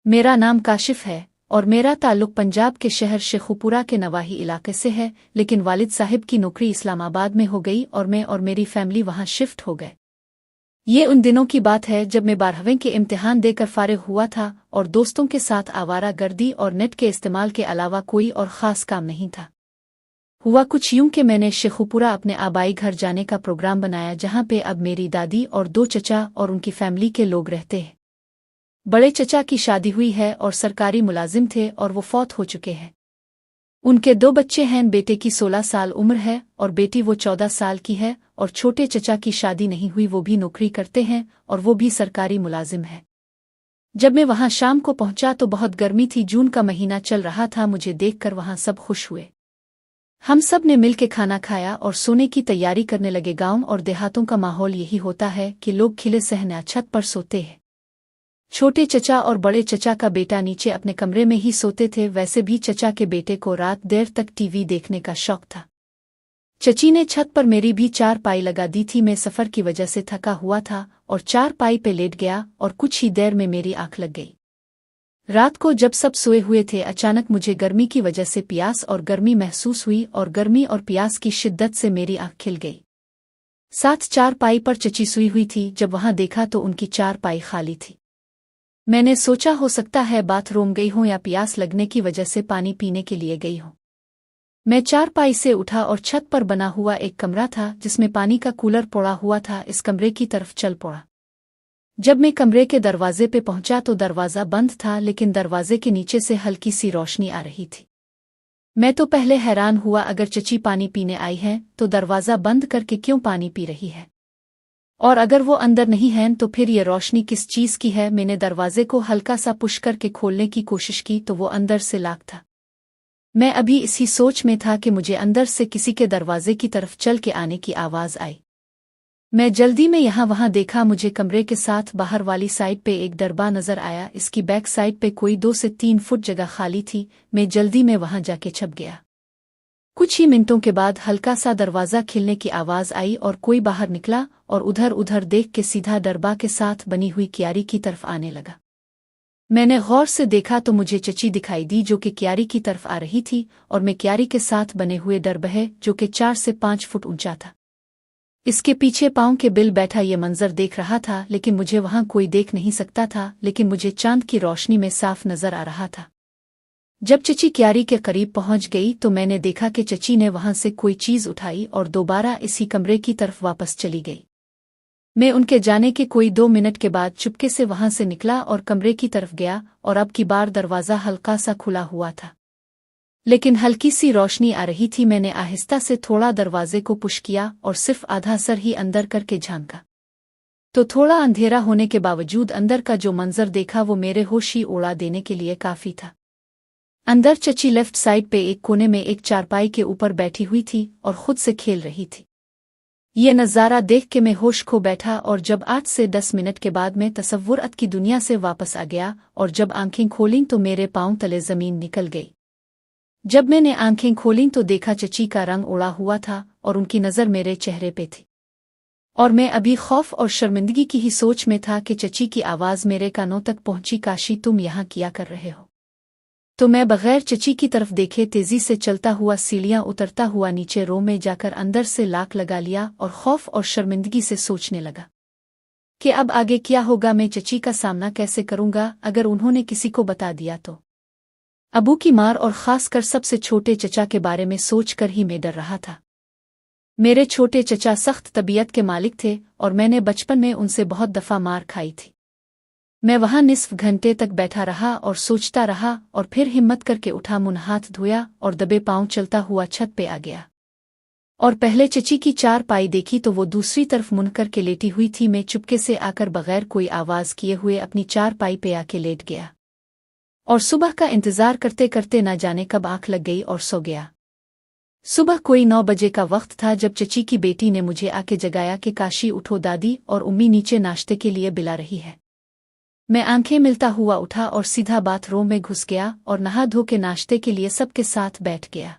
मेरा नाम काशिफ है और मेरा ताल्लुक पंजाब के शहर शेखुपुरा के नवाही इलाके से है, लेकिन वालिद साहिब की नौकरी इस्लामाबाद में हो गई और मैं और मेरी फैमिली वहां शिफ्ट हो गए। ये उन दिनों की बात है जब मैं 12वीं के इम्तिहान देकर फारिग हुआ था और दोस्तों के साथ आवारा गर्दी और नेट के इस्तेमाल के अलावा कोई और ख़ास काम नहीं था। हुआ कुछ यूं कि मैंने शेखुपुरा अपने आबाई घर जाने का प्रोग्राम बनाया, जहां पे अब मेरी दादी और 2 चचा और उनकी फैमिली के लोग रहते हैं। बड़े चचा की शादी हुई है और सरकारी मुलाजिम थे और वो फौत हो चुके हैं। उनके 2 बच्चे हैं, बेटे की 16 साल उम्र है और बेटी वो 14 साल की है, और छोटे चचा की शादी नहीं हुई, वो भी नौकरी करते हैं और वो भी सरकारी मुलाजिम है। जब मैं वहां शाम को पहुंचा तो बहुत गर्मी थी, जून का महीना चल रहा था। मुझे देखकर वहां सब खुश हुए। हम सब ने मिल के खाना खाया और सोने की तैयारी करने लगे। गांव और देहातों का माहौल यही होता है कि लोग खिले सहना छत पर सोते हैं। छोटे चचा और बड़े चचा का बेटा नीचे अपने कमरे में ही सोते थे। वैसे भी चचा के बेटे को रात देर तक टीवी देखने का शौक था। चची ने छत पर मेरी भी चारपाई लगा दी थी। मैं सफ़र की वजह से थका हुआ था और चारपाई पे लेट गया और कुछ ही देर में मेरी आंख लग गई। रात को जब सब सोए हुए थे, अचानक मुझे गर्मी की वजह से प्यास और गर्मी महसूस हुई और गर्मी और प्यास की शिद्दत से मेरी आंख खिल गई। साथ चारपाई पर चची सोई हुई थी। जब वहां देखा तो उनकी चारपाई खाली थी। मैंने सोचा हो सकता है बाथरूम गई हूं या प्यास लगने की वजह से पानी पीने के लिए गई हूं। मैं चारपाई से उठा और छत पर बना हुआ एक कमरा था जिसमें पानी का कूलर पड़ा हुआ था, इस कमरे की तरफ चल पड़ा। जब मैं कमरे के दरवाजे पे पहुंचा तो दरवाज़ा बंद था, लेकिन दरवाजे के नीचे से हल्की सी रोशनी आ रही थी। मैं तो पहले हैरान हुआ, अगर चची पानी पीने आई है तो दरवाज़ा बंद करके क्यों पानी पी रही है, और अगर वो अंदर नहीं है तो फिर ये रोशनी किस चीज़ की है। मैंने दरवाजे को हल्का सा पुश करके खोलने की कोशिश की तो वो अंदर से लॉक था। मैं अभी इसी सोच में था कि मुझे अंदर से किसी के दरवाजे की तरफ चल के आने की आवाज़ आई। मैं जल्दी में यहाँ वहाँ देखा। मुझे कमरे के साथ बाहर वाली साइड पे एक दरबा नजर आया। इसकी बैक साइड पे कोई 2 से 3 फुट जगह खाली थी। मैं जल्दी में वहां जाके छप गया। कुछ ही मिनटों के बाद हल्का सा दरवाज़ा खिलने की आवाज़ आई और कोई बाहर निकला और उधर उधर देख के सीधा दरबा के साथ बनी हुई क्यारी की तरफ आने लगा। मैंने गौर से देखा तो मुझे चची दिखाई दी जो कि क्यारी की तरफ आ रही थी, और मैं क्यारी के साथ बने हुए डरबहे जो कि 4 से 5 फुट ऊंचा था, इसके पीछे पांव के बिल बैठा ये मंजर देख रहा था। लेकिन मुझे वहां कोई देख नहीं सकता था, लेकिन मुझे चांद की रोशनी में साफ नजर आ रहा था। जब चची क्यारी के करीब पहुंच गई तो मैंने देखा कि चची ने वहां से कोई चीज उठाई और दोबारा इसी कमरे की तरफ वापस चली गई। मैं उनके जाने के कोई 2 मिनट के बाद चुपके से वहां से निकला और कमरे की तरफ गया, और अब की बार दरवाज़ा हल्का सा खुला हुआ था, लेकिन हल्की सी रोशनी आ रही थी। मैंने आहिस्ता से थोड़ा दरवाजे को पुश किया और सिर्फ आधा सर ही अंदर करके झांका तो थोड़ा अंधेरा होने के बावजूद अंदर का जो मंजर देखा वो मेरे होश ही उड़ा देने के लिए काफी था। अंदर चची लेफ्ट साइड पे एक कोने में एक चारपाई के ऊपर बैठी हुई थी और खुद से खेल रही थी। ये नज़ारा देख के मैं होश खो बैठा, और जब 8 से 10 मिनट के बाद मैं तसव्वुरात की दुनिया से वापस आ गया और जब आंखें खोलीं तो मेरे पांव तले जमीन निकल गई। जब मैंने आंखें खोलीं तो देखा चची का रंग उड़ा हुआ था और उनकी नज़र मेरे चेहरे पे थी, और मैं अभी खौफ और शर्मिंदगी की ही सोच में था कि चची की आवाज़ मेरे कानों तक पहुंची, काशी तुम यहाँ किया कर रहे हो। तो मैं बगैर चची की तरफ देखे तेजी से चलता हुआ सीढ़ियां उतरता हुआ नीचे रो में जाकर अंदर से लाक लगा लिया और खौफ और शर्मिंदगी से सोचने लगा कि अब आगे क्या होगा, मैं चची का सामना कैसे करूंगा अगर उन्होंने किसी को बता दिया तो। अबू की मार और खासकर सबसे छोटे चचा के बारे में सोचकर ही मैं डर रहा था। मेरे छोटे चचा सख्त तबीयत के मालिक थे और मैंने बचपन में उनसे बहुत दफ़ा मार खाई थी। मैं वहां निस्फ घंटे तक बैठा रहा और सोचता रहा, और फिर हिम्मत करके उठा, मुंह हाथ धोया और दबे पांव चलता हुआ छत पे आ गया। और पहले चची की चारपाई देखी तो वो दूसरी तरफ मुंह करके लेटी हुई थी। मैं चुपके से आकर बगैर कोई आवाज़ किए हुए अपनी चारपाई पे आके लेट गया और सुबह का इंतज़ार करते करते न जाने कब आंख लग गई और सो गया। सुबह कोई 9 बजे का वक्त था जब चची की बेटी ने मुझे आके जगाया कि काशी उठो, दादी और उम्मी नीचे नाश्ते के लिए बुला रही है। मैं आंखें मिलता हुआ उठा और सीधा बाथरूम में घुस गया और नहा धो के नाश्ते के लिए सबके साथ बैठ गया।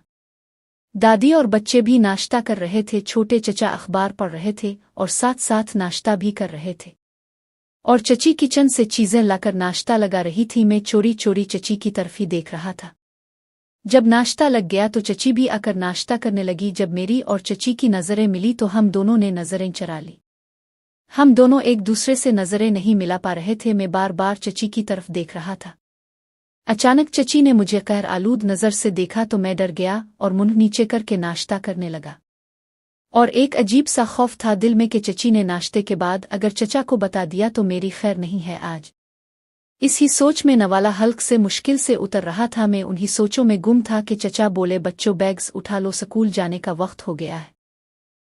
दादी और बच्चे भी नाश्ता कर रहे थे, छोटे चचा अखबार पढ़ रहे थे और साथ साथ नाश्ता भी कर रहे थे। और चची किचन से चीजें लाकर नाश्ता लगा रही थी। मैं चोरी चोरी चची की तरफ ही देख रहा था। जब नाश्ता लग गया तो चची भी आकर नाश्ता करने लगी। जब मेरी और चची की नज़रें मिली तो हम दोनों ने नज़रें चरा ली। हम दोनों एक दूसरे से नज़रें नहीं मिला पा रहे थे। मैं बार बार चची की तरफ देख रहा था। अचानक चची ने मुझे कहर आलूद नज़र से देखा तो मैं डर गया और मुंह नीचे करके नाश्ता करने लगा। और एक अजीब सा खौफ था दिल में कि चची ने नाश्ते के बाद अगर चचा को बता दिया तो मेरी खैर नहीं है आज। इसी सोच में नवाला हल्क से मुश्किल से उतर रहा था। मैं उन्हीं सोचों में गुम था कि चचा बोले, बच्चों बैग्स उठा लो, स्कूल जाने का वक्त हो गया है।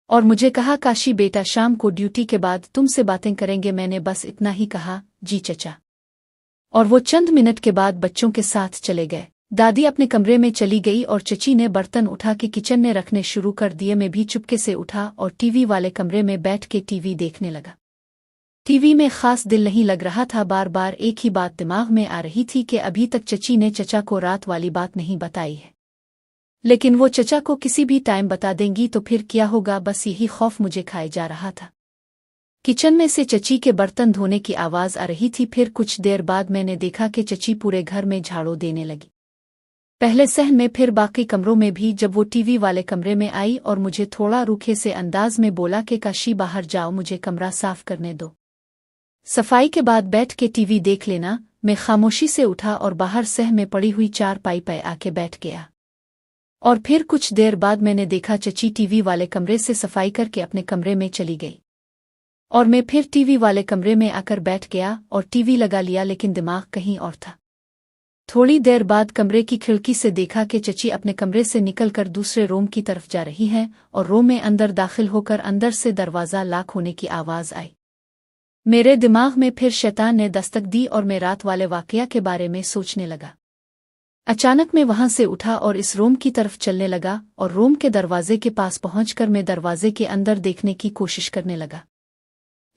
और मुझे कहा, काशी बेटा शाम को ड्यूटी के बाद तुमसे बातें करेंगे। मैंने बस इतना ही कहा, जी चचा। और वो चंद मिनट के बाद बच्चों के साथ चले गए। दादी अपने कमरे में चली गई और चची ने बर्तन उठा के किचन में रखने शुरू कर दिए। मैं भी चुपके से उठा और टीवी वाले कमरे में बैठ के टीवी देखने लगा। टीवी में खास दिल नहीं लग रहा था। बार बार एक ही बात दिमाग में आ रही थी कि अभी तक चची ने चचा को रात वाली बात नहीं बताई है, लेकिन वो चचा को किसी भी टाइम बता देंगी तो फिर क्या होगा। बस यही खौफ मुझे खाए जा रहा था। किचन में से चची के बर्तन धोने की आवाज़ आ रही थी। फिर कुछ देर बाद मैंने देखा कि चची पूरे घर में झाड़ू देने लगी। पहले सहन में, फिर बाकी कमरों में भी। जब वो टीवी वाले कमरे में आई और मुझे थोड़ा रूखे से अंदाज में बोला कि काशी बाहर जाओ, मुझे कमरा साफ करने दो, सफाई के बाद बैठ के टीवी देख लेना। मैं खामोशी से उठा और बाहर सह में पड़ी हुई चारपाई पर आके बैठ गया। और फिर कुछ देर बाद मैंने देखा चची टीवी वाले कमरे से सफाई करके अपने कमरे में चली गई। और मैं फिर टीवी वाले कमरे में आकर बैठ गया और टीवी लगा लिया, लेकिन दिमाग कहीं और था। थोड़ी देर बाद कमरे की खिड़की से देखा कि चची अपने कमरे से निकलकर दूसरे रूम की तरफ जा रही है और रूम में अंदर दाखिल होकर अंदर से दरवाज़ा लॉक होने की आवाज़ आई। मेरे दिमाग में फिर शैतान ने दस्तक दी और मैं रात वाले वाकया के बारे में सोचने लगा। अचानक मैं वहां से उठा और इस रूम की तरफ चलने लगा और रूम के दरवाजे के पास पहुंचकर मैं दरवाजे के अंदर देखने की कोशिश करने लगा,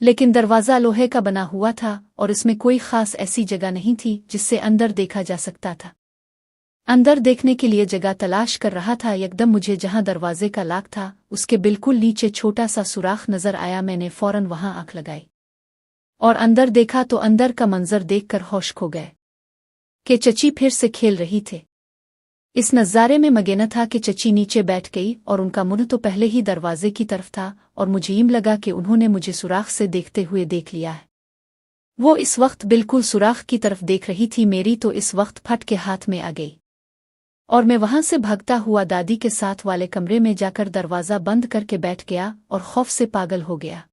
लेकिन दरवाज़ा लोहे का बना हुआ था और इसमें कोई खास ऐसी जगह नहीं थी जिससे अंदर देखा जा सकता था। अंदर देखने के लिए जगह तलाश कर रहा था। एकदम मुझे जहां दरवाजे का लॉक था उसके बिल्कुल नीचे छोटा सा सुराख नजर आया। मैंने फौरन वहां आंख लगाई और अंदर देखा तो अंदर का मंजर देखकर होश खो गए कि चची फिर से खेल रही थे। इस नज़ारे में मगेना था कि चची नीचे बैठ गई और उनका मुंह तो पहले ही दरवाजे की तरफ था और मुझे यूं लगा कि उन्होंने मुझे सुराख से देखते हुए देख लिया है। वो इस वक्त बिल्कुल सुराख की तरफ देख रही थी। मेरी तो इस वक्त फट के हाथ में आ गई और मैं वहां से भागता हुआ दादी के साथ वाले कमरे में जाकर दरवाज़ा बंद करके बैठ गया और खौफ से पागल हो गया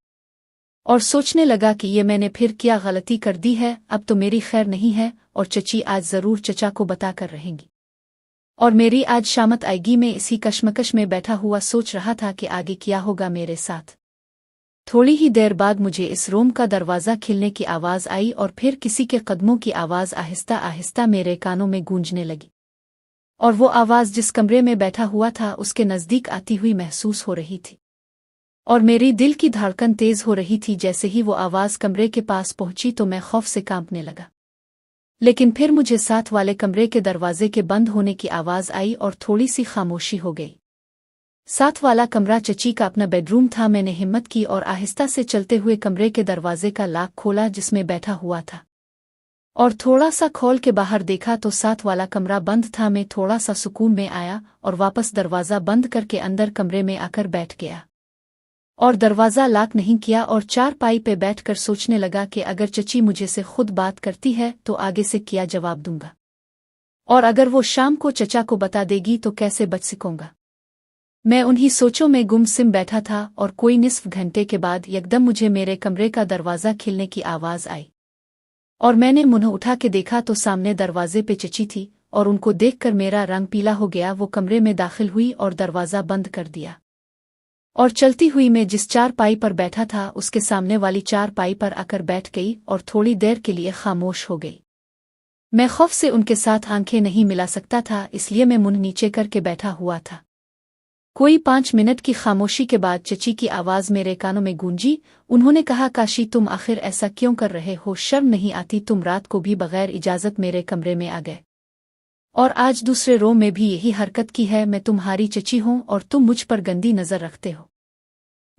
और सोचने लगा कि ये मैंने फिर क्या गलती कर दी है। अब तो मेरी खैर नहीं है और चची आज ज़रूर चचा को बता कर रहेंगी और मेरी आज शामत आएगी। मैं इसी कश्मकश में बैठा हुआ सोच रहा था कि आगे क्या होगा मेरे साथ। थोड़ी ही देर बाद मुझे इस रूम का दरवाज़ा खिलने की आवाज़ आई और फिर किसी के कदमों की आवाज़ आहिस्ता आहिस्ता मेरे कानों में गूंजने लगी और वो आवाज़ जिस कमरे में बैठा हुआ था उसके नज़दीक आती हुई महसूस हो रही थी और मेरी दिल की धड़कन तेज़ हो रही थी। जैसे ही वो आवाज़ कमरे के पास पहुंची तो मैं खौफ से कांपने लगा, लेकिन फिर मुझे साथ वाले कमरे के दरवाजे के बंद होने की आवाज़ आई और थोड़ी सी खामोशी हो गई। साथ वाला कमरा चची का अपना बेडरूम था। मैंने हिम्मत की और आहिस्ता से चलते हुए कमरे के दरवाजे का लॉक खोला जिसमें बैठा हुआ था और थोड़ा सा खोल के बाहर देखा तो साथ वाला कमरा बंद था। मैं थोड़ा सा सुकून में आया और वापस दरवाज़ा बंद करके अंदर कमरे में आकर बैठ गया और दरवाज़ा लॉक नहीं किया और चारपाई पे बैठकर सोचने लगा कि अगर चची मुझे से खुद बात करती है तो आगे से क्या जवाब दूंगा, और अगर वो शाम को चचा को बता देगी तो कैसे बच सकूंगा। मैं उन्हीं सोचों में गुमसिम बैठा था और कोई निस्फ घंटे के बाद एकदम मुझे मेरे कमरे का दरवाज़ा खिलने की आवाज़ आई और मैंने मुंह उठा के देखा तो सामने दरवाजे पे चची थी और उनको देखकर मेरा रंग पीला हो गया। वो कमरे में दाखिल हुई और दरवाज़ा बंद कर दिया और चलती हुई मैं जिस चारपाई पर बैठा था उसके सामने वाली चारपाई पर आकर बैठ गई और थोड़ी देर के लिए खामोश हो गई। मैं खौफ से उनके साथ आंखें नहीं मिला सकता था, इसलिए मैं मुंह नीचे करके बैठा हुआ था। कोई 5 मिनट की खामोशी के बाद चची की आवाज़ मेरे कानों में गूंजी। उन्होंने कहा, काशी तुम आखिर ऐसा क्यों कर रहे हो? शर्म नहीं आती? तुम रात को भी बगैर इजाज़त मेरे कमरे में आ गए और आज दूसरे रूम में भी यही हरकत की है। मैं तुम्हारी चची हूं और तुम मुझ पर गंदी नज़र रखते हो।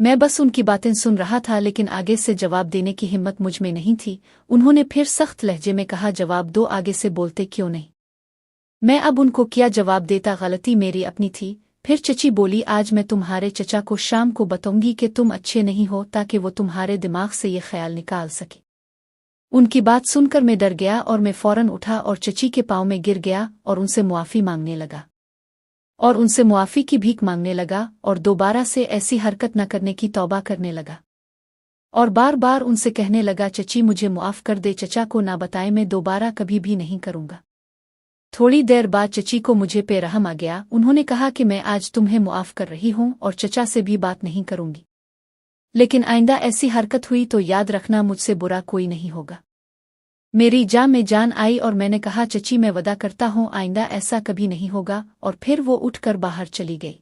मैं बस उनकी बातें सुन रहा था, लेकिन आगे से जवाब देने की हिम्मत मुझ में नहीं थी। उन्होंने फिर सख्त लहजे में कहा, जवाब दो, आगे से बोलते क्यों नहीं? मैं अब उनको क्या जवाब देता, गलती मेरी अपनी थी। फिर चची बोली, आज मैं तुम्हारे चचा को शाम को बताऊंगी कि तुम अच्छे नहीं हो, ताकि वो तुम्हारे दिमाग से ये ख्याल निकाल सके। उनकी बात सुनकर मैं डर गया और मैं फौरन उठा और चची के पाँव में गिर गया और उनसे मुआफ़ी मांगने लगा और उनसे मुआफ़ी की भीख मांगने लगा और दोबारा से ऐसी हरकत न करने की तौबा करने लगा और बार बार उनसे कहने लगा, चची मुझे मुआफ़ कर दे, चचा को ना बताए, मैं दोबारा कभी भी नहीं करूँगा। थोड़ी देर बाद चची को मुझे पे रहम आ गया। उन्होंने कहा कि मैं आज तुम्हें मुआफ़ कर रही हूँ और चचा से भी बात नहीं करूँगी, लेकिन आइंदा ऐसी हरकत हुई तो याद रखना, मुझसे बुरा कोई नहीं होगा। मेरी जान में जान आई और मैंने कहा, चची मैं वदा करता हूँ आइंदा ऐसा कभी नहीं होगा। और फिर वो उठकर बाहर चली गई।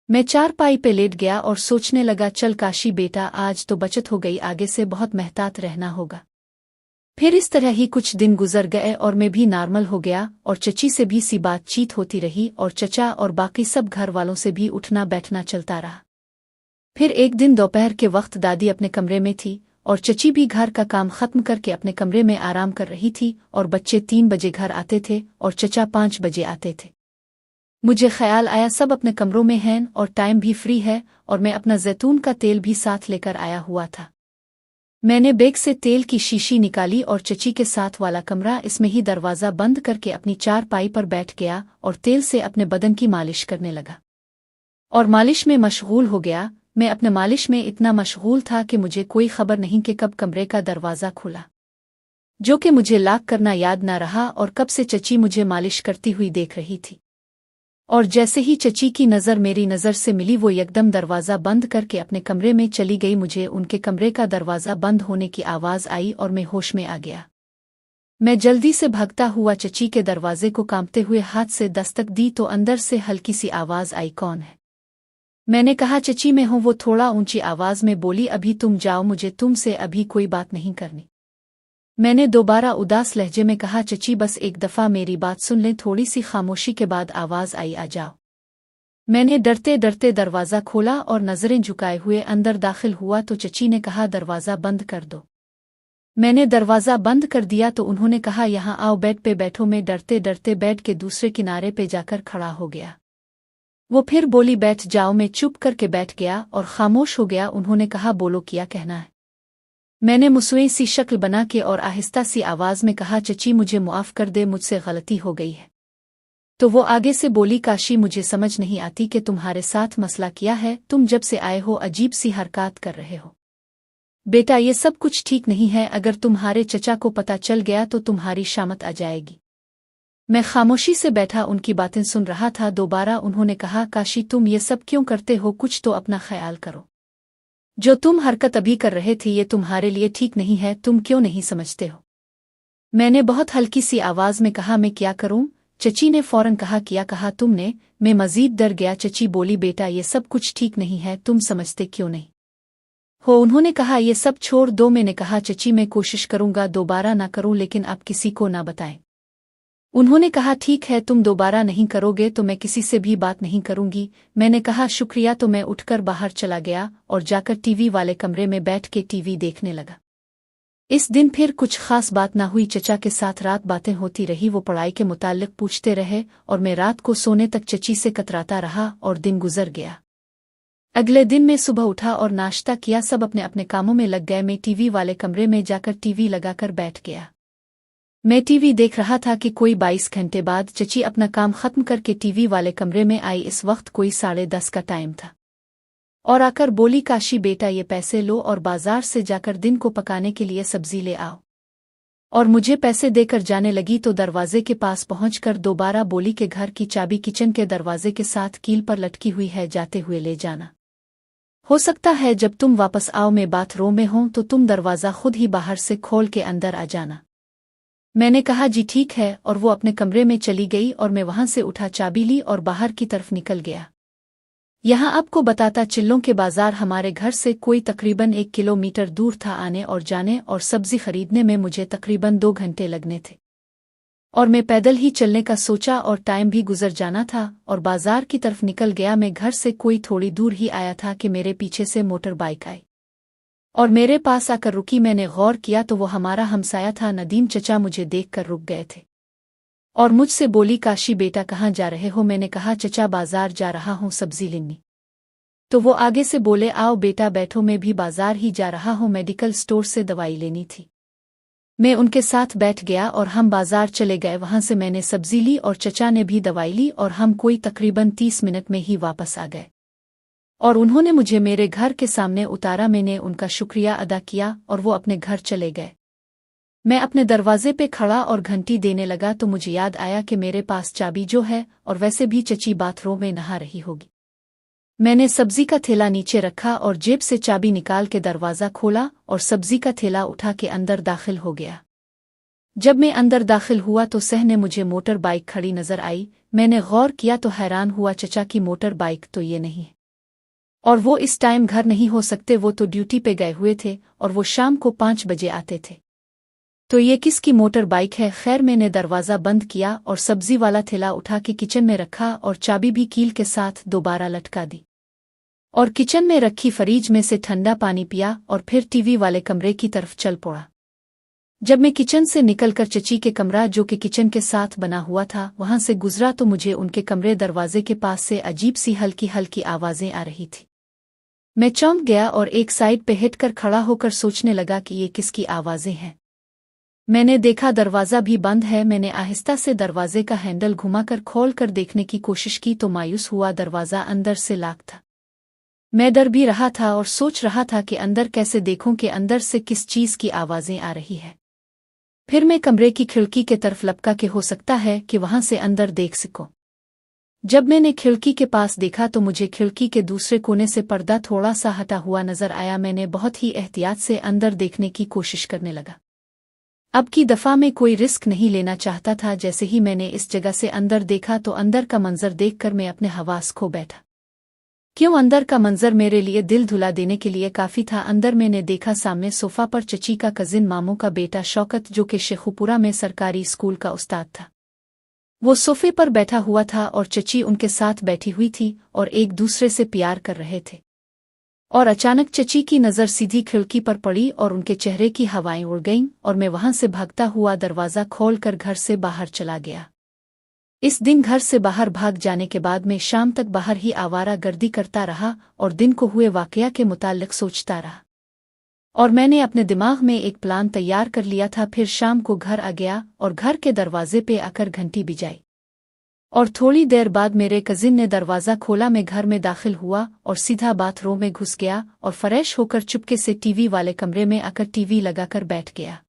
मैं चारपाई पे लेट गया और सोचने लगा, चल काशी बेटा, आज तो बचत हो गई, आगे से बहुत मेहतात रहना होगा। फिर इस तरह ही कुछ दिन गुजर गए और मैं भी नॉर्मल हो गया और चची से भी सी बातचीत होती रही और चचा और बाकी सब घर वालों से भी उठना बैठना चलता रहा। फिर एक दिन दोपहर के वक्त दादी अपने कमरे में थी और चची भी घर का काम खत्म करके अपने कमरे में आराम कर रही थी और बच्चे 3 बजे घर आते थे और चचा 5 बजे आते थे। मुझे ख्याल आया सब अपने कमरों में हैं और टाइम भी फ्री है और मैं अपना जैतून का तेल भी साथ लेकर आया हुआ था। मैंने बैग से तेल की शीशी निकाली और चची के साथ वाला कमरा, इसमें ही दरवाज़ा बंद करके अपनी चारपाई पर बैठ गया और तेल से अपने बदन की मालिश करने लगा और मालिश में मशगूल हो गया। मैं अपने मालिश में इतना मशगूल था कि मुझे कोई खबर नहीं कि कब कमरे का दरवाज़ा खुला, जो कि मुझे लॉक करना याद न रहा और कब से चची मुझे मालिश करती हुई देख रही थी। और जैसे ही चची की नज़र मेरी नज़र से मिली, वो एकदम दरवाज़ा बंद करके अपने कमरे में चली गई। मुझे उनके कमरे का दरवाज़ा बंद होने की आवाज़ आई और मैं होश में आ गया। मैं जल्दी से भागता हुआ चची के दरवाजे को कांपते हुए हाथ से दस्तक दी तो अंदर से हल्की सी आवाज़ आई, कौन है? मैंने कहा, चची मैं हूँ। वो थोड़ा ऊंची आवाज़ में बोली, अभी तुम जाओ, मुझे तुमसे अभी कोई बात नहीं करनी। मैंने दोबारा उदास लहजे में कहा, चची बस एक दफ़ा मेरी बात सुन लें। थोड़ी सी खामोशी के बाद आवाज़ आई, आ जाओ। मैंने डरते डरते दरवाज़ा खोला और नज़रें झुकाए हुए अंदर दाखिल हुआ तो चची ने कहा, दरवाज़ा बंद कर दो। मैंने दरवाज़ा बंद कर दिया तो उन्होंने कहा, यहाँ आओ, बेड पे बैठो। मैं डरते डरते बेड के दूसरे किनारे पे जाकर खड़ा हो गया। वो फिर बोली, बैठ जाओ। मैं चुप करके बैठ गया और खामोश हो गया। उन्होंने कहा, बोलो क्या कहना है? मैंने मुस्वें सी शक्ल बना के और आहिस्ता सी आवाज़ में कहा, चची मुझे मुआफ़ कर दे, मुझसे गलती हो गई है। तो वो आगे से बोली, काशी मुझे समझ नहीं आती कि तुम्हारे साथ मसला क्या है। तुम जब से आए हो अजीब सी हरकत कर रहे हो। बेटा ये सब कुछ ठीक नहीं है, अगर तुम्हारे चचा को पता चल गया तो तुम्हारी शामत आ जाएगी। मैं खामोशी से बैठा उनकी बातें सुन रहा था। दोबारा उन्होंने कहा, काशी तुम ये सब क्यों करते हो? कुछ तो अपना ख्याल करो। जो तुम हरकत अभी कर रहे थे ये तुम्हारे लिए ठीक नहीं है, तुम क्यों नहीं समझते हो? मैंने बहुत हल्की सी आवाज़ में कहा, मैं क्या करूं? चची ने फौरन कहा, क्या कहा तुमने? मैं मजीद डर गया। चची बोली, बेटा ये सब कुछ ठीक नहीं है, तुम समझते क्यों नहीं हो? उन्होंने कहा, ये सब छोड़ दो। मैंने कहा, चची मैं कोशिश करूंगा दोबारा ना करूं, लेकिन आप किसी को ना बताएं। उन्होंने कहा, ठीक है, तुम दोबारा नहीं करोगे तो मैं किसी से भी बात नहीं करूंगी। मैंने कहा, शुक्रिया। तो मैं उठकर बाहर चला गया और जाकर टीवी वाले कमरे में बैठ के टीवी देखने लगा। इस दिन फिर कुछ खास बात ना हुई। चचा के साथ रात बातें होती रही, वो पढ़ाई के मुताल्लिक पूछते रहे और मैं रात को सोने तक चची से कतराता रहा और दिन गुजर गया। अगले दिन मैं सुबह उठा और नाश्ता किया, सब अपने अपने कामों में लग गए। मैं टीवी वाले कमरे में जाकर टीवी लगाकर बैठ गया। मैं टीवी देख रहा था कि कोई 22 घंटे बाद चची अपना काम खत्म करके टीवी वाले कमरे में आई। इस वक्त कोई 10:30 का टाइम था और आकर बोली, काशी बेटा ये पैसे लो और बाजार से जाकर दिन को पकाने के लिए सब्जी ले आओ। और मुझे पैसे देकर जाने लगी तो दरवाजे के पास पहुंचकर दोबारा बोली कि घर की चाबी किचन के दरवाजे के साथ कील पर लटकी हुई है, जाते हुए ले जाना। हो सकता है जब तुम वापस आओ मैं बाथरूम में हूं तो तुम दरवाज़ा खुद ही बाहर से खोल के अंदर आ जाना। मैंने कहा, जी ठीक है, और वो अपने कमरे में चली गई और मैं वहां से उठा, चाबी ली और बाहर की तरफ निकल गया। यहाँ आपको बताता, चिल्लों के बाजार हमारे घर से कोई तकरीबन 1 किलोमीटर दूर था। आने और जाने और सब्जी खरीदने में मुझे तकरीबन 2 घंटे लगने थे। और मैं पैदल ही चलने का सोचा और टाइम भी गुजर जाना था और बाजार की तरफ निकल गया। मैं घर से कोई थोड़ी दूर ही आया था कि मेरे पीछे से मोटर बाइक आई और मेरे पास आकर रुकी। मैंने गौर किया तो वो हमारा हमसाया था। नदीम चचा मुझे देखकर रुक गए थे और मुझसे बोली, काशी बेटा कहाँ जा रहे हो? मैंने कहा, चचा बाजार जा रहा हूँ सब्जी लेनी। तो वो आगे से बोले, आओ बेटा बैठो, मैं भी बाजार ही जा रहा हूँ, मेडिकल स्टोर से दवाई लेनी थी। मैं उनके साथ बैठ गया और हम बाजार चले गए। वहां से मैंने सब्जी ली और चचा ने भी दवाई ली और हम कोई तकरीबन 30 मिनट में ही वापस आ गए और उन्होंने मुझे मेरे घर के सामने उतारा। मैंने उनका शुक्रिया अदा किया और वो अपने घर चले गए। मैं अपने दरवाजे पे खड़ा और घंटी देने लगा तो मुझे याद आया कि मेरे पास चाबी जो है, और वैसे भी चची बाथरूम में नहा रही होगी। मैंने सब्जी का थैला नीचे रखा और जेब से चाबी निकाल के दरवाज़ा खोला और सब्जी का थैला उठा के अंदर दाखिल हो गया। जब मैं अंदर दाखिल हुआ तो सहने मुझे मोटर बाइक खड़ी नजर आई। मैंने गौर किया तो हैरान हुआ, चचा की मोटर बाइक तो ये नहीं है और वो इस टाइम घर नहीं हो सकते, वो तो ड्यूटी पे गए हुए थे और वो शाम को 5 बजे आते थे। तो ये किसकी मोटर बाइक है? खैर मैंने दरवाज़ा बंद किया और सब्जी वाला थैला उठा के किचन में रखा और चाबी भी कील के साथ दोबारा लटका दी और किचन में रखी फ्रिज में से ठंडा पानी पिया और फिर टीवी वाले कमरे की तरफ चल पड़ा। जब मैं किचन से निकलकर चची के कमरा, जो कि किचन के साथ बना हुआ था, वहां से गुजरा तो मुझे उनके कमरे दरवाजे के पास से अजीब सी हल्की हल्की आवाजें आ रही थी। मैं चौंक गया और एक साइड पे हिट कर खड़ा होकर सोचने लगा कि ये किसकी आवाजें हैं। मैंने देखा दरवाज़ा भी बंद है। मैंने आहिस्ता से दरवाजे का हैंडल घुमाकर खोल कर देखने की कोशिश की तो मायूस हुआ, दरवाज़ा अंदर से लॉक था। मैं डर भी रहा था और सोच रहा था कि अंदर कैसे देखूं कि अंदर से किस चीज़ की आवाज़ें आ रही है। फिर मैं कमरे की खिड़की के तरफ लपका के हो सकता है कि वहां से अंदर देख सकूं। जब मैंने खिड़की के पास देखा तो मुझे खिड़की के दूसरे कोने से पर्दा थोड़ा सा हटा हुआ नजर आया। मैंने बहुत ही एहतियात से अंदर देखने की कोशिश करने लगा। अब की दफ़ा में कोई रिस्क नहीं लेना चाहता था। जैसे ही मैंने इस जगह से अंदर देखा तो अंदर का मंजर देखकर मैं अपने हवास खो बैठा। क्यों, अंदर का मंजर मेरे लिए दिल धुला देने के लिए काफ़ी था। अंदर मैंने देखा सामने सोफा पर चची का कजिन मामू का बेटा शौकत, जो कि शेखुपुरा में सरकारी स्कूल का उस्ताद था। वो सोफे पर बैठा हुआ था और चची उनके साथ बैठी हुई थी और एक दूसरे से प्यार कर रहे थे। और अचानक चची की नज़र सीधी खिड़की पर पड़ी और उनके चेहरे की हवाएं उड़ गईं और मैं वहां से भागता हुआ दरवाज़ा खोलकर घर से बाहर चला गया। इस दिन घर से बाहर भाग जाने के बाद मैं शाम तक बाहर ही आवारा गर्दी करता रहा और दिन को हुए वाकया के मुताल्लिक सोचता रहा और मैंने अपने दिमाग में एक प्लान तैयार कर लिया था। फिर शाम को घर आ गया और घर के दरवाजे पे आकर घंटी बजाई और थोड़ी देर बाद मेरे कजिन ने दरवाज़ा खोला। मैं घर में दाखिल हुआ और सीधा बाथरूम में घुस गया और फ्रेश होकर चुपके से टीवी वाले कमरे में आकर टीवी लगाकर बैठ गया।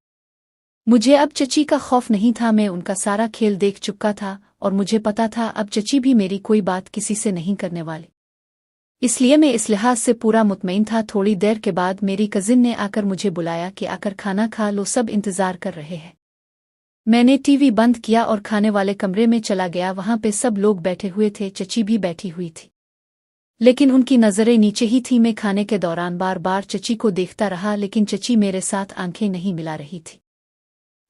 मुझे अब चची का खौफ नहीं था। मैं उनका सारा खेल देख चुका था और मुझे पता था अब चची भी मेरी कोई बात किसी से नहीं करने वाली, इसलिए मैं इस लिहाज से पूरा मुतमईन था। थोड़ी देर के बाद मेरी कजिन ने आकर मुझे बुलाया कि आकर खाना खा लो, सब इंतज़ार कर रहे हैं। मैंने टीवी बंद किया और खाने वाले कमरे में चला गया। वहां पे सब लोग बैठे हुए थे, चची भी बैठी हुई थी, लेकिन उनकी नज़रें नीचे ही थी। मैं खाने के दौरान बार बार चची को देखता रहा, लेकिन चची मेरे साथ आंखें नहीं मिला रही थी।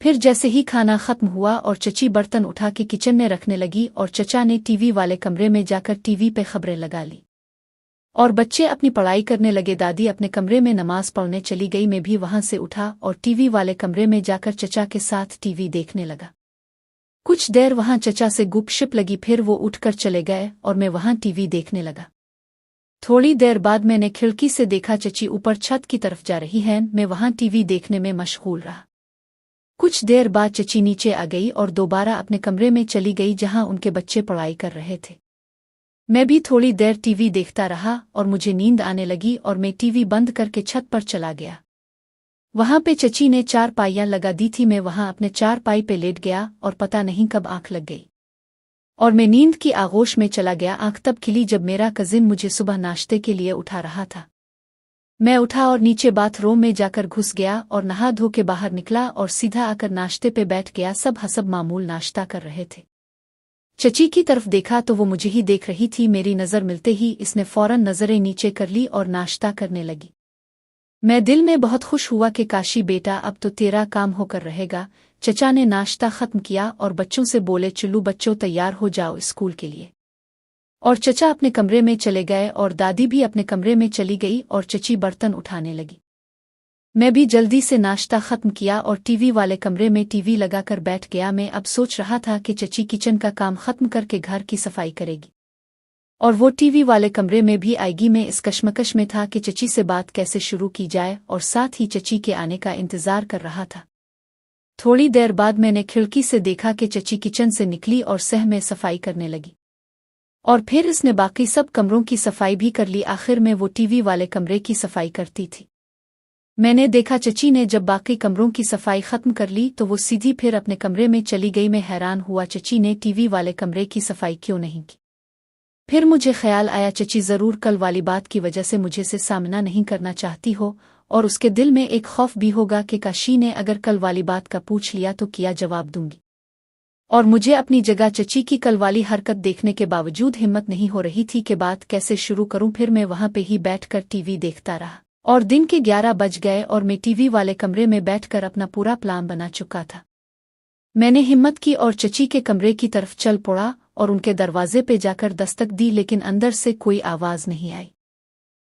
फिर जैसे ही खाना खत्म हुआ और चची बर्तन उठा के किचन में रखने लगी और चचा ने टीवी वाले कमरे में जाकर टीवी पे खबरें लगा ली और बच्चे अपनी पढ़ाई करने लगे। दादी अपने कमरे में नमाज पढ़ने चली गई। मैं भी वहां से उठा और टीवी वाले कमरे में जाकर चचा के साथ टीवी देखने लगा। कुछ देर वहां चचा से गुपशप लगी, फिर वो उठकर चले गए और मैं वहां टीवी देखने लगा। थोड़ी देर बाद मैंने खिड़की से देखा चची ऊपर छत की तरफ जा रही है। मैं वहां टीवी देखने में मशगूल रहा। कुछ देर बाद चची नीचे आ गई और दोबारा अपने कमरे में चली गई जहां उनके बच्चे पढ़ाई कर रहे थे। मैं भी थोड़ी देर टीवी देखता रहा और मुझे नींद आने लगी और मैं टीवी बंद करके छत पर चला गया। वहां पे चची ने 4 पाइयां लगा दी थी। मैं वहां अपने 4 पाई पे लेट गया और पता नहीं कब आंख लग गई और मैं नींद की आगोश में चला गया। आंख तब खिली जब मेरा कजिन मुझे सुबह नाश्ते के लिए उठा रहा था। मैं उठा और नीचे बाथरूम में जाकर घुस गया और नहा धो के बाहर निकला और सीधा आकर नाश्ते पे बैठ गया। सब हसब मामूल नाश्ता कर रहे थे। चची की तरफ देखा तो वो मुझे ही देख रही थी। मेरी नज़र मिलते ही इसने फौरन नज़रें नीचे कर ली और नाश्ता करने लगी। मैं दिल में बहुत खुश हुआ कि काशी बेटा अब तो तेरा काम होकर रहेगा। चचा ने नाश्ता खत्म किया और बच्चों से बोले चलो बच्चों तैयार हो जाओ स्कूल के लिए। और चचा अपने कमरे में चले गए और दादी भी अपने कमरे में चली गई और चची बर्तन उठाने लगी। मैं भी जल्दी से नाश्ता खत्म किया और टीवी वाले कमरे में टीवी लगाकर बैठ गया। मैं अब सोच रहा था कि चची किचन का काम खत्म करके घर की सफाई करेगी और वो टीवी वाले कमरे में भी आएगी। मैं इस कश्मकश में था कि चची से बात कैसे शुरू की जाए और साथ ही चची के आने का इंतजार कर रहा था। थोड़ी देर बाद मैंने खिड़की से देखा कि चची किचन से निकली और सह में सफाई करने लगी और फिर इसने बाकी सब कमरों की सफाई भी कर ली। आखिर में वो टीवी वाले कमरे की सफाई करती थी। मैंने देखा चची ने जब बाकी कमरों की सफाई खत्म कर ली तो वो सीधी फिर अपने कमरे में चली गई। मैं हैरान हुआ चची ने टीवी वाले कमरे की सफाई क्यों नहीं की। फिर मुझे ख्याल आया चची ज़रूर कल वाली बात की वजह से मुझे से सामना नहीं करना चाहती हो और उसके दिल में एक खौफ भी होगा कि काशी ने अगर कल वाली बात का पूछ लिया तो क्या जवाब दूंगी। और मुझे अपनी जगह चची की कल वाली हरकत देखने के बावजूद हिम्मत नहीं हो रही थी कि बात कैसे शुरू करूं। फिर मैं वहां पे ही बैठकर टीवी देखता रहा और दिन के 11 बज गए और मैं टीवी वाले कमरे में बैठकर अपना पूरा प्लान बना चुका था। मैंने हिम्मत की और चची के कमरे की तरफ चल पड़ा और उनके दरवाजे पे जाकर दस्तक दी, लेकिन अंदर से कोई आवाज नहीं आई।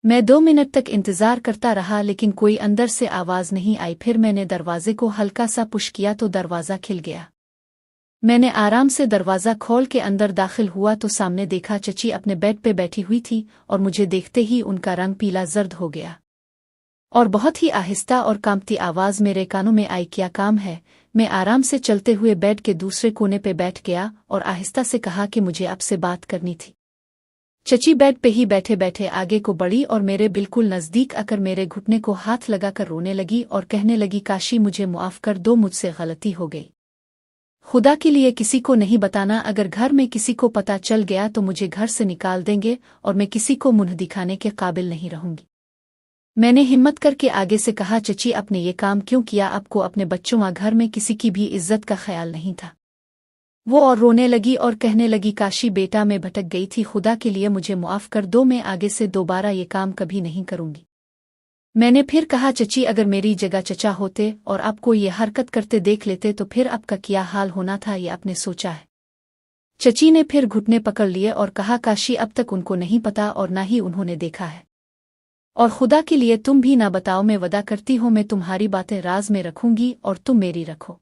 मैं 2 मिनट तक इंतजार करता रहा लेकिन कोई अंदर से आवाज नहीं आई। फिर मैंने दरवाजे को हल्का सा पुश किया तो दरवाजा खिल गया। मैंने आराम से दरवाजा खोल के अंदर दाखिल हुआ तो सामने देखा चची अपने बेड पे बैठी हुई थी और मुझे देखते ही उनका रंग पीला जर्द हो गया और बहुत ही आहिस्ता और कांपती आवाज मेरे कानों में आई, क्या काम है। मैं आराम से चलते हुए बेड के दूसरे कोने पे बैठ गया और आहिस्ता से कहा कि मुझे आपसे बात करनी थी। चची बेड पे ही बैठे बैठे आगे को बढ़ी और मेरे बिल्कुल नजदीक आकर मेरे घुटने को हाथ लगाकर रोने लगी और कहने लगी, काशी मुझे मुआफ कर दो, मुझसे गलती हो गई। खुदा के लिए किसी को नहीं बताना, अगर घर में किसी को पता चल गया तो मुझे घर से निकाल देंगे और मैं किसी को मुंह दिखाने के काबिल नहीं रहूंगी। मैंने हिम्मत करके आगे से कहा, चची आपने ये काम क्यों किया, आपको अपने बच्चों व घर में किसी की भी इज्जत का ख्याल नहीं था। वो और रोने लगी और कहने लगी, काशी बेटा मैं भटक गई थी, खुदा के लिए मुझे मुआफ कर दो, मैं आगे से दोबारा ये काम कभी नहीं करूंगी। मैंने फिर कहा, चची अगर मेरी जगह चचा होते और आपको ये हरकत करते देख लेते तो फिर आपका क्या हाल होना था, ये आपने सोचा है। चची ने फिर घुटने पकड़ लिए और कहा, काशी अब तक उनको नहीं पता और ना ही उन्होंने देखा है और खुदा के लिए तुम भी ना बताओ, मैं वदा करती हूँ मैं तुम्हारी बातें राज में रखूंगी और तुम मेरी रखो।